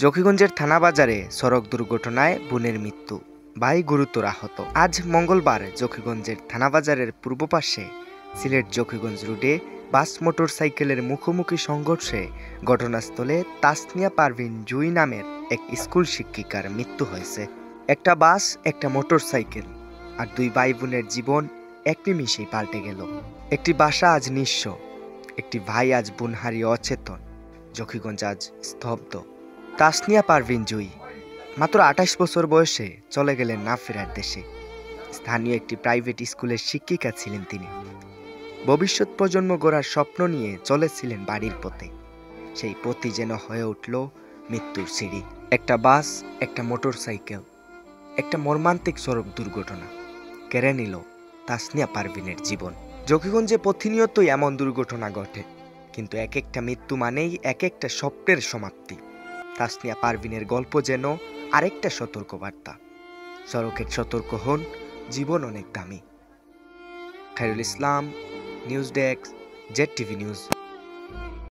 জকিগঞ্জের থানা বাজারে সড়ক দুর্ঘটনায় বোনের মৃত্যু, ভাই গুরুতর আহত। আজ মঙ্গলবার জকিগঞ্জের থানা বাজারের পূর্ব পাশে সিলেট জকিগঞ্জ রোডে বাস মোটরসাইকেলের মুখোমুখি সংঘর্ষে ঘটনাস্থলে তাসনিয়া পারভিন জুই নামের এক স্কুল শিক্ষিকার মৃত্যু হয়েছে। একটা বাস, একটা মোটরসাইকেল আর দুই ভাই বোনের জীবন এক নিমিষেই পাল্টে গেল। একটি বাসা আজ নিঃস্ব, একটি ভাই আজ বোন হারিয়ে অচেতন। জকিগঞ্জ আজ স্তব্ধ। তাসনিয়া পারভিন জুই মাত্র ২৮ বছর বয়সে চলে গেলেন না ফেরার দেশে। স্থানীয় একটি প্রাইভেট স্কুলের শিক্ষিকা ছিলেন তিনি। ভবিষ্যৎ প্রজন্ম গড়ার স্বপ্ন নিয়ে চলেছিলেন বাড়ির পথে। সেই পথই যেন হয়ে উঠল মৃত্যুর সিঁড়ি। একটা বাস, একটা মোটরসাইকেল, একটা মর্মান্তিক সড়ক দুর্ঘটনা কেড়ে নিল তাসনিয়া পারভিনের জীবন। জকিগঞ্জে প্রতিনিয়তই এমন দুর্ঘটনা ঘটে, কিন্তু এক একটা মৃত্যু মানেই এক একটা স্বপ্নের সমাপ্তি। তাসনিয়া পারভিনের গল্প যেন আরেকটা সতর্কবার্তা। সড়কের সতর্ক হন, জীবন অনেক দামি। Khairul Islam, news desk, Z TV news.